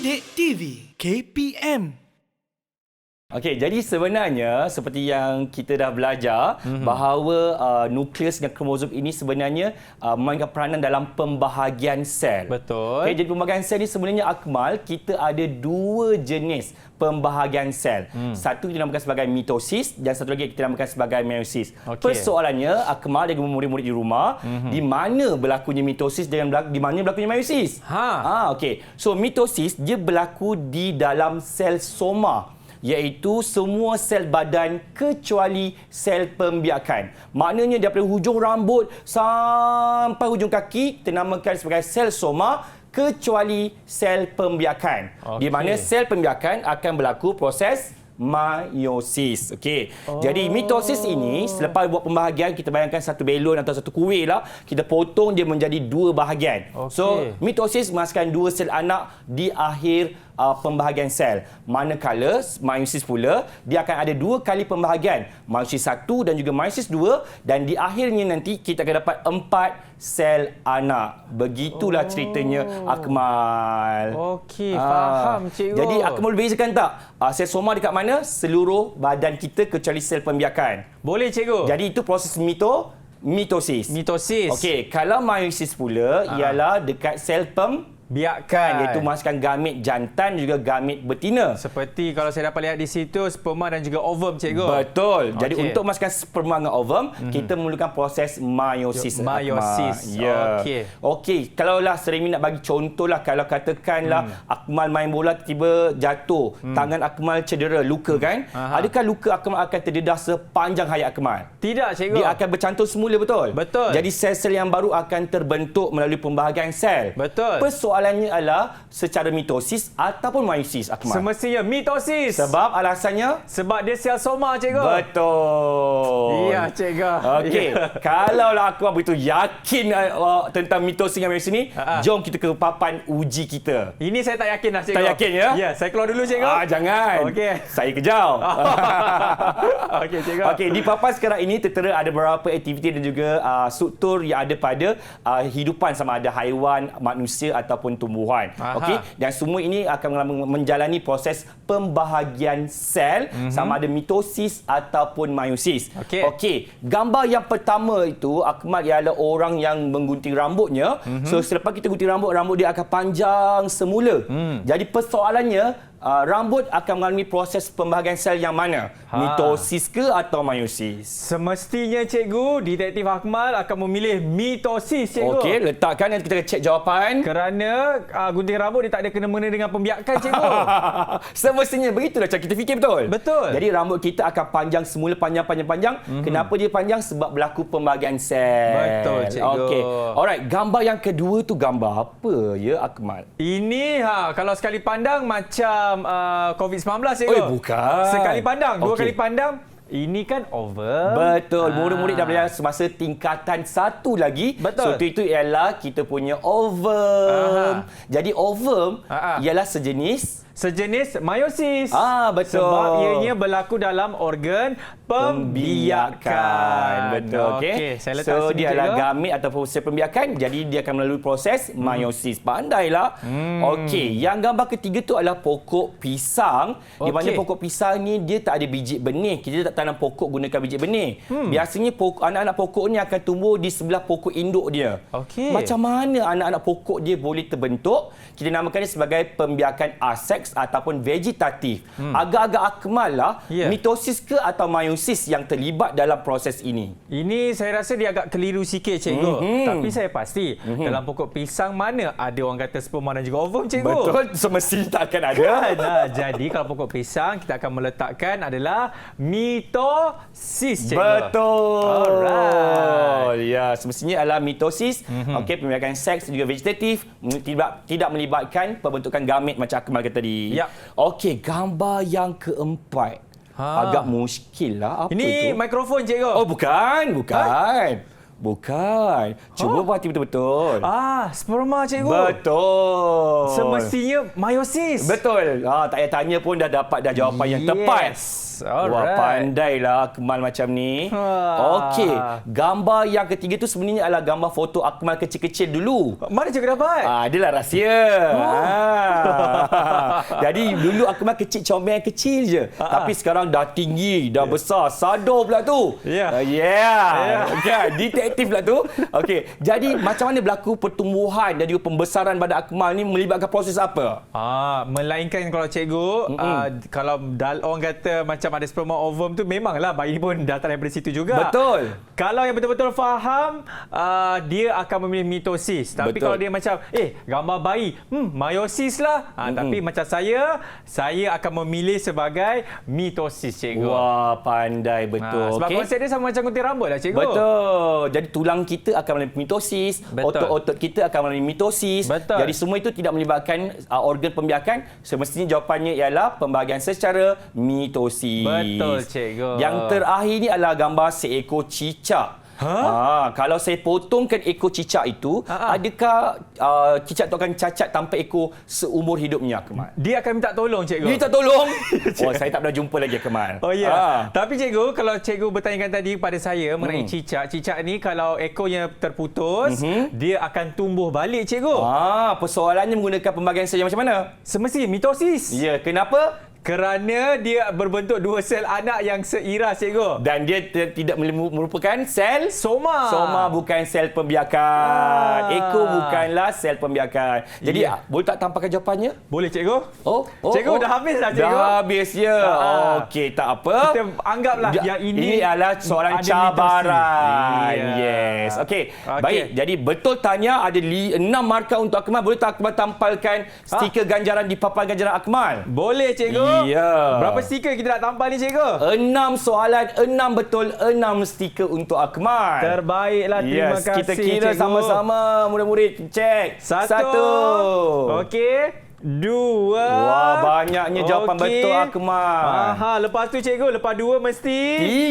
Didik TV KPM. Okey, jadi sebenarnya seperti yang kita dah belajar bahawa nukleus dan kromosom ini sebenarnya memainkan peranan dalam pembahagian sel. Betul. Okey, jadi pembahagian sel ni sebenarnya Akmal, kita ada dua jenis pembahagian sel. Satu kita namakan sebagai mitosis dan satu lagi kita namakan sebagai meiosis. Okey. Persoalannya Akmal dan murid-murid di rumah, di mana berlakunya mitosis dan di mana berlakunya meiosis? Okey. So mitosis dia berlaku di dalam sel soma, iaitu semua sel badan kecuali sel pembiakan. Maknanya daripada hujung rambut sampai hujung kaki kita namakan sebagai sel soma kecuali sel pembiakan. Di mana sel pembiakan akan berlaku proses meiosis. Okey. Jadi mitosis ini selepas buat pembahagian, kita bayangkan satu belon atau satu kuih lah, kita potong dia menjadi dua bahagian. So mitosis menghasilkan dua sel anak di akhir pembahagian sel. Manakala meiosis pula dia akan ada dua kali pembahagian, meiosis 1 dan juga meiosis 2, dan di akhirnya nanti kita akan dapat 4 sel anak. Begitulah ceritanya Akmal. Okey, faham cikgu. Jadi Akmal boleh bezakan tak sel soma dekat mana? Seluruh badan kita kecuali sel pembiakan. Boleh cikgu. Jadi itu proses mitosis. Mitosis. Okey, kalau meiosis pula ialah dekat sel Biarkan. iaitu menghasilkan gamit jantan juga gamit betina. Seperti kalau saya dapat lihat di situ, sperma dan juga ovum cikgu. Betul. Jadi untuk menghasilkan sperma dan ovum, kita memerlukan proses meiosis. Meiosis. Ya. Okey. Kalaulah sering nak bagi contoh lah, kalau katakanlah Akmal main bola tiba jatuh, tangan Akmal cedera, luka kan? Adakah luka Akmal akan terdedah sepanjang hayat Akmal? Tidak cikgu. Dia akan bercantum semula, betul? Betul. Jadi sel-sel yang baru akan terbentuk melalui pembahagian sel. Betul. Soalannya adalah secara mitosis ataupun meiosis, Akmal? Semestinya mitosis. Sebab alasannya? Sebab dia sel soma cikgu. Betul. Iya cikgu. Okey. Kalaulah Akmal begitu yakin tentang mitosis dan meiosis ni, jom kita ke papan uji kita. Ini saya tak yakin lah cikgu. Tak yakin ya? Ya, saya keluar dulu cikgu. Jangan. Okey. Saya kejar. Okey cikgu. Okey, di papan sekarang ini tertera ada beberapa aktiviti dan juga struktur yang ada pada hidupan, sama ada haiwan, manusia ataupun tumbuhan. Okey, dan semua ini akan menjalani proses pembahagian sel, sama ada mitosis ataupun meiosis. Okey, gambar yang pertama itu Akmal ialah orang yang menggunting rambutnya. So selepas kita gunting rambut dia akan panjang semula. Jadi persoalannya, rambut akan mengalami proses pembahagian sel yang mana? Mitosis ke atau meiosis? Semestinya cikgu, detektif Akmal akan memilih mitosis cikgu. Okey, letakkan dan kita cek jawapan. Kerana gunting rambut dia tak ada kena-mena dengan pembiakan cikgu. Semestinya begitulah cara kita fikir, betul? Betul. Jadi rambut kita akan panjang semula, panjang. Kenapa dia panjang? Sebab berlaku pembahagian sel. Betul cikgu. Okey. Alright, gambar yang kedua tu gambar apa ya Akmal? Ini kalau sekali pandang macam COVID-19 cikgu. Bukan. Sekali pandang, dua kali pandang. Ini kan ovum. Betul. Murid-murid dah belajar semasa tingkatan 1 lagi. Betul. So itu ialah kita punya ovum. Jadi ovum ialah sejenis meiosis. Betul. Sebab ianya berlaku dalam organ pembiakan. Betul. Okey. Saya letak So sini dia adalah cikgu. gamit ataupun sel pembiakan. Jadi dia akan melalui proses meiosis. Pandailah. Okey, yang gambar ketiga tu adalah pokok pisang. Di mana pokok pisang ni dia tak ada biji benih. Kita tak tanam pokok gunakan biji benih. Biasanya anak-anak pokok ni akan tumbuh di sebelah pokok induk dia. Macam mana anak-anak pokok dia boleh terbentuk? Kita namakan dia sebagai pembiakan aseks ataupun vegetatif. Agak-agak Akmal lah, mitosis ke atau meiosis yang terlibat dalam proses ini? Ini saya rasa dia agak keliru sikit cikgu. Tapi saya pasti dalam pokok pisang mana ada orang kata sperma dan juga ovum cikgu. Betul, semestinya tak akan ada. Jadi kalau pokok pisang kita akan meletakkan adalah mitosis cikgu. Betul. Alright. Ya, semestinya adalah mitosis. Okey, pembiakan seks juga vegetatif, tidak melibatkan pembentukan gamit macam Akmal kata tadi. Okey, gambar yang keempat. Agak muskil lah. Apa ini itu? mikrofon cikgu. Bukan. Cuba perhati betul-betul. Sperma cikgu. Betul. Semestinya meiosis. Betul. Tak payah tanya pun dah dapat jawapan yang tepat. Wah, pandailah Akmal macam ni. Okey, gambar yang ketiga tu sebenarnya adalah gambar foto Akmal kecil-kecil dulu. Mana cikgu dapat? Adalah rahsia. Jadi dulu Akmal kecil, comel kecil je. Tapi sekarang dah tinggi, dah besar. Sadar pula tu. Kan, detektif pula tu. Okey, jadi macam mana berlaku pertumbuhan dan juga pembesaran badan Akmal ni melibatkan proses apa? Melainkan kalau cikgu, kalau orang kata macam ada sperma ovum tu, memanglah bayi pun datang daripada situ juga. Betul. Kalau yang betul-betul faham, dia akan memilih mitosis. Tapi kalau dia macam, gambar bayi, meiosis lah. Tapi macam saya akan memilih sebagai mitosis, cikgu. Wah, pandai betul. Sebab konsep dia sama macam gunting rambut lah, cikgu. Betul. Jadi tulang kita akan melalui mitosis, otot-otot kita akan melalui mitosis. Betul. Jadi semua itu tidak melibatkan organ pembiakan. Semestinya jawapannya ialah pembahagian secara mitosis. Betul, cikgu. Yang terakhir ni adalah gambar seekor cicak. Kalau saya potongkan ekor cicak itu, adakah cicak itu akan cacat tanpa ekor seumur hidupnya, Akmal? Dia akan minta tolong, cikgu. Dia minta tolong? Saya tak pernah jumpa lagi, Akmal. Tapi cikgu, kalau cikgu bertanyakan tadi kepada saya mengenai cicak ni kalau ekornya terputus, dia akan tumbuh balik, cikgu. Persoalannya menggunakan pembahagian sel yang macam mana? Semestinya mitosis. Ya, kenapa? Kerana dia berbentuk dua sel anak yang seiras, cikgu. Dan dia tidak merupakan sel soma. Soma bukan sel pembiakan. Ekor bukanlah sel pembiakan. Jadi boleh tak tampakkan jawapannya? Boleh, cikgu. Cikgu dah habis dah, cikgu. Dah habis ya. Okey, tak apa. Kita anggaplah yang ini adalah soalan cabaran. Yes. Okey. Baik, jadi betul tanya ada 6 markah untuk Akmal. Boleh tak Akmal tampalkan stiker ganjaran di papan ganjaran Akmal? Boleh, cikgu. Ya. Berapa stiker kita nak tampal ni, cikgu? 6 soalan, 6 betul, 6 stiker untuk Akmal. Terbaiklah, terima kasih, kita kira cikgu. sama-sama murid-murid. Cek. 1. Okey. 2. Wah, banyaknya jawapan betul, Akmal. Lepas tu, cikgu, lepas 2 mesti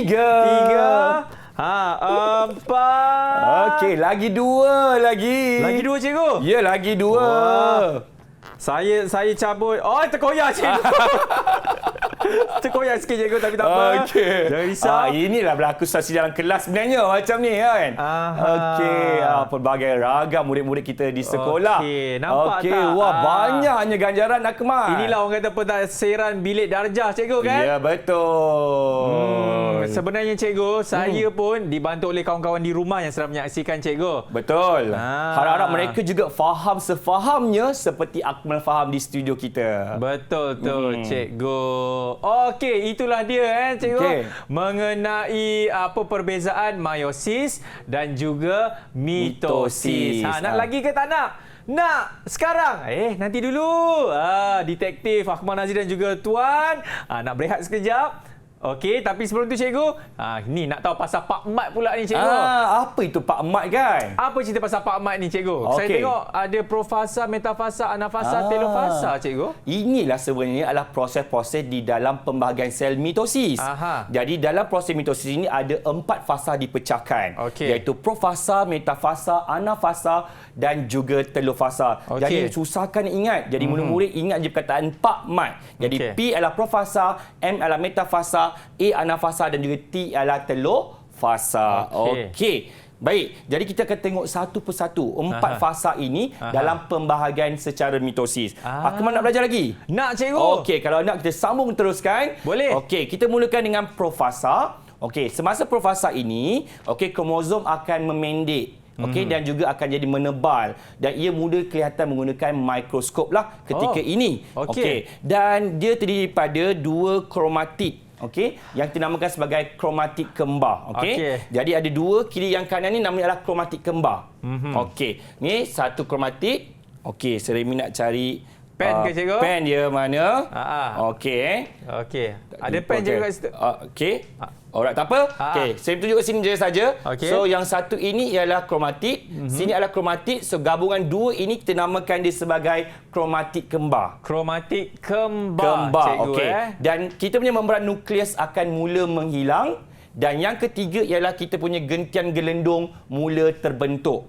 3. 4. Okey, lagi 2 lagi. Lagi 2, cikgu? Ya, lagi 2. Saya cabut. Terkoyak, cikgu. Terkoyak sikit, cikgu, tapi tak apa. Okey. Jangan risau. Inilah berlaku situasi dalam kelas sebenarnya macam ni kan. Okey, pelbagai ragam murid-murid kita di sekolah. Okey, nampak tak? Wah, banyaknya ganjaran, Akmal. Inilah orang kata pentadsiran bilik darjah, cikgu, kan? Ya, betul. Sebenarnya, cikgu, saya pun dibantu oleh kawan-kawan di rumah yang sedang menyaksikan, cikgu. Betul. Harap-harap mereka juga faham sefahamnya seperti Akmal faham di studio kita. Betul, cikgu. Okey, itulah dia, cikgu. Mengenai apa perbezaan meiosis dan juga mitosis. Nak lagi ke tak nak? Nak sekarang? Nanti dulu. Detektif Akmal Nazir dan juga Tuan nak berehat sekejap. Okey, tapi sebelum tu, cikgu, ni nak tahu pasal Pak Mat pula ni, cikgu. Apa itu Pak Mat, kan? Apa cerita pasal Pak Mat ni, cikgu? Saya tengok ada profasa, metafasa, anafasa, telofasa, cikgu. Inilah sebenarnya adalah proses-proses di dalam pembahagian sel mitosis. Jadi dalam proses mitosis ini ada 4 fasa dipecahkan. Iaitu profasa, metafasa, anafasa dan juga telofasa. Jadi susahkan ingat. Jadi murid-murid ingat je perkataan Pak Mat. Jadi P adalah profasa, M adalah metafasa, A anafasa dan juga T adalah telofasa. Okey. Baik, jadi kita akan tengok satu persatu 4 fasa ini dalam pembahagian secara mitosis. Akmal nak belajar lagi? Nak, cikgu. Okey, kalau nak kita sambung teruskan. Boleh. Okey, kita mulakan dengan profasa. Okey, semasa profasa ini, kromosom akan memendek. Dan juga akan jadi menebal dan ia mudah kelihatan menggunakan mikroskop lah ketika ini. Dan dia terdiri pada 2 kromatid. Yang dinamakan sebagai kromatid kembar. Jadi ada 2, kiri yang kanan ni namanya adalah kromatid kembar. Ni satu kromatid. Saya nak cari pen ke, cikgu? Pen dia mana? Ada pen juga kat situ. Alright, tak apa. Saya tunjuk kat sini je saja. So yang satu ini ialah kromatid, sini adalah kromatid. So gabungan 2 ini kita namakan dia sebagai kromatid kembar. Kromatid kembar, cikgu. Dan kita punya membran nukleus akan mula menghilang. Dan yang ketiga ialah kita punya gentian gelendung mula terbentuk.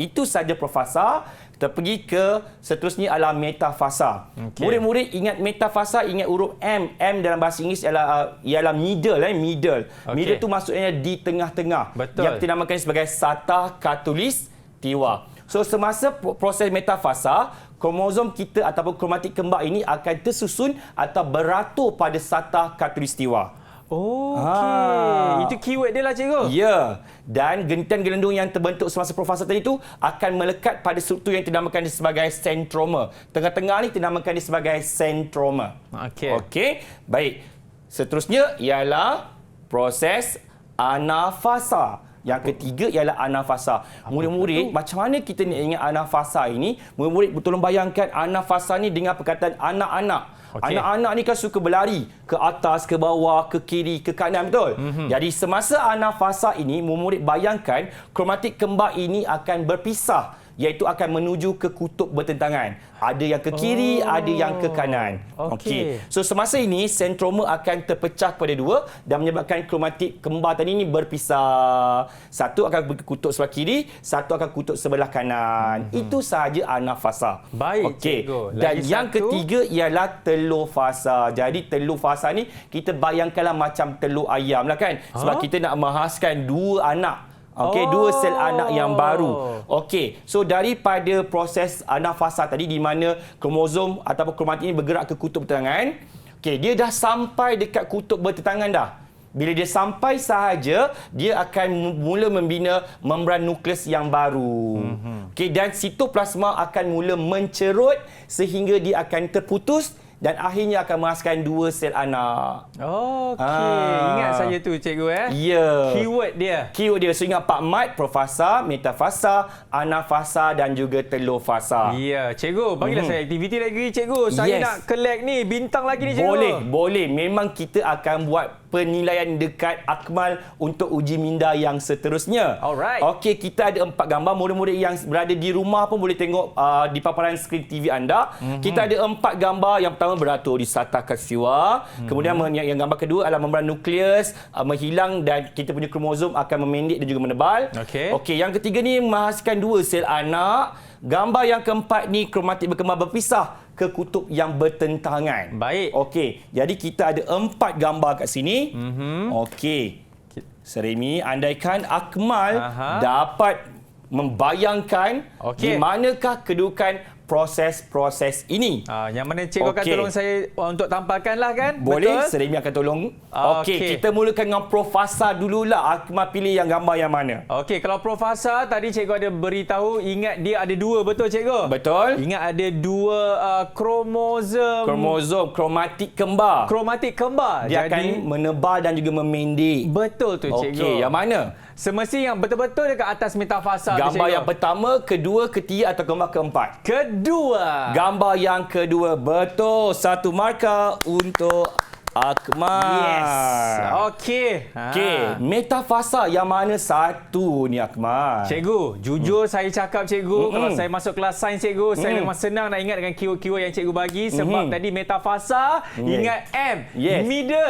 Itu saja profasa. kita pergi ke seterusnya adalah metafasa. Murid-murid ingat metafasa, ingat huruf M. M dalam bahasa Inggeris ialah middle. Middle. Middle tu maksudnya di tengah-tengah. Betul. Yang kita namakan sebagai sata khatulistiwa. So semasa proses metafasa, kromosom kita ataupun kromatik kembar ini akan tersusun atau beratur pada sata khatulistiwa. Okey. Itu keyword dia lah, cikgu. Ya. Dan gentian gelendung yang terbentuk semasa profasa tadi itu akan melekat pada struktur yang dinamakan sebagai centroma. Tengah-tengah ni dinamakan sebagai centroma. Okey. Baik. Seterusnya ialah proses anafasa. Yang ketiga ialah anafasa. Murid-murid, macam mana kita nak ingat anafasa ini? Murid-murid tolong bayangkan anafasa ni dengan perkataan anak-anak. Anak-anak ni kan suka berlari ke atas, ke bawah, ke kiri, ke kanan, betul? Jadi semasa anafasa ini, murid bayangkan kromatik kembar ini akan berpisah, iaitu akan menuju ke kutub bertentangan. Ada yang ke kiri, ada yang ke kanan. Okey. So semasa ini sentroma akan terpecah kepada dua dan menyebabkan kromatik kembar tadi ini berpisah. Satu akan ke kutub sebelah kiri, satu akan kutub sebelah kanan. Itu sahaja anafasa. Baik, cikgu. Dan yang ketiga ialah telur fasa. Jadi telur fasa ni kita bayangkanlah macam telur ayam lah kan. Sebab kita nak menghasilkan dua anak. Okey, dua sel anak yang baru. Okey, so daripada proses anafasa tadi di mana kromosom ataupun kromatik ini bergerak ke kutub bertentangan, okey, dia dah sampai dekat kutub bertentangan dah. Bila dia sampai sahaja, dia akan mula membina membran nukleus yang baru. Okey, dan sitoplasma akan mula mencerut sehingga dia akan terputus dan akhirnya akan menghasilkan dua sel anak. Okey. Ingat saja tu, cikgu. Ya. Keyword dia. Keyword dia. So ingat Pak Mat, profasa, metafasa, anafasa dan juga telur fasa. Ya, cikgu. Bagilah saya aktiviti lagi, cikgu. Saya nak collect ni, bintang lagi ni, cikgu. Boleh. Memang kita akan buat penilaian dekat Akmal untuk uji minda yang seterusnya. Alright. Okey, kita ada 4 gambar. Murid-murid yang berada di rumah pun boleh tengok di paparan skrin TV anda. Kita ada 4 gambar. Yang pertama beratur di sata khatulistiwa. Kemudian yang gambar kedua adalah membran nukleus menghilang dan kita punya kromosom akan memendek dan juga menebal. Okey, yang ketiga ni menghasilkan dua sel anak. Gambar yang keempat ni kromatik berkembang berpisah ke kutub yang bertentangan. Baik. Okey, jadi kita ada 4 gambar kat sini. Okey. Seremi, andaikan Akmal dapat membayangkan di manakah kedudukan proses-proses ini. Yang mana cikgu akan tolong saya untuk tampalkanlah kan? Boleh, betul? Seremi akan tolong. Okey, kita mulakan dengan profasa dululah. Akmal pilih yang gambar yang mana? Okey, kalau profasa tadi cikgu ada beritahu, ingat dia ada dua, betul cikgu? Betul. Ingat ada dua kromosom. Kromatik kembar. Kromatik kembar. Dia akan menebal dan juga memendek. Betul tu cikgu. Okey, yang mana? Semestinya yang betul-betul dekat atas metafasa. Gambar yang pertama, kedua, ketiga atau gambar keempat? Kedua. Gambar yang kedua. Betul. 1 markah untuk Akmal. Yes. Okey. Okey. Metafasa yang mana satu ni Akmal? Cikgu, jujur saya cakap cikgu, kalau saya masuk kelas sains cikgu, saya memang senang nak ingat dengan keyword-keyword yang cikgu bagi. Sebab tadi metafasa, ingat M.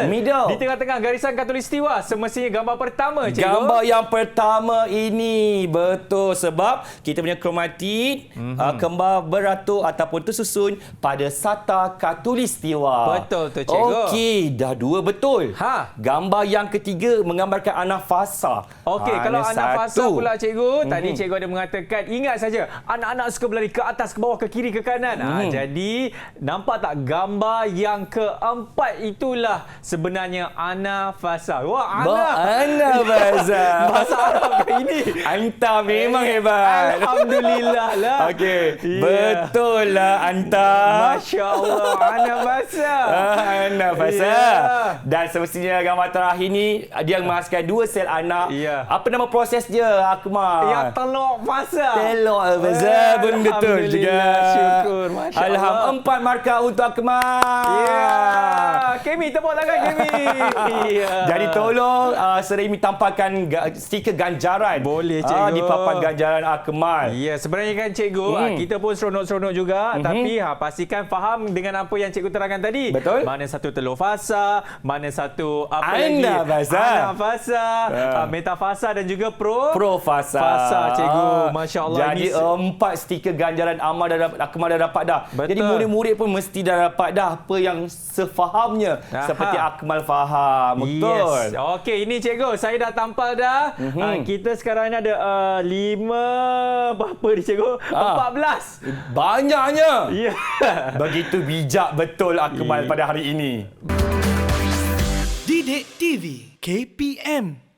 Middle. Di tengah-tengah garisan khatulistiwa. Semestinya gambar pertama cikgu. Gambar yang pertama ini. Betul. Sebab kita punya kromatik kembar beratur ataupun tersusun pada sata khatulistiwa. Betul tu cikgu. Okey. Dah 2 betul. Gambar yang ketiga menggambarkan anafasa. Okey, kalau anafasa pula cikgu, tadi cikgu ada mengatakan, ingat saja, anak-anak suka berlari ke atas, ke bawah, ke kiri, ke kanan. Jadi, nampak tak gambar yang keempat itulah sebenarnya anafasa. Wah, anafasa. Bahasa Arab ke ini? Anta memang hebat. Alhamdulillah lah. Okey, betul lah anta. Masya Allah, anafasa. Anafasa. Dan semestinya gambar terakhir ni dia menghasilkan 2 sel anak. Apa nama proses dia, Akmal? Yang telur fasa. Telur fasa pun betul juga. Syukur. Masya Allah. Alhamdulillah. 4 markah untuk Akmal. Ya. Kemi, tepuk tangan Kemi. Jadi tolong Seremi tampalkan stiker ganjaran. Boleh, cikgu. Di papan ganjaran Akmal. Ya, sebenarnya kan cikgu, kita pun seronok-seronok juga. Tapi pastikan faham dengan apa yang cikgu terangkan tadi. Betul. Mana satu telur fasa, mana satu apa Anafasa. Anafasa, metafasa dan juga Profasa. Fasa, cikgu. Masya Allah. Jadi 4 stiker ganjaran Akmal dah dapat dah. Betul. Jadi murid-murid pun mesti dah dapat dah apa yang sefahamnya. Seperti Akmal faham. Betul. Yes. Okey, ini cikgu. Saya dah tampal dah. Kita sekarang ni ada 5... Berapa ni cikgu? 14. Banyaknya. Ya. Begitu bijak betul Akmal pada hari ini. Didik TV KPM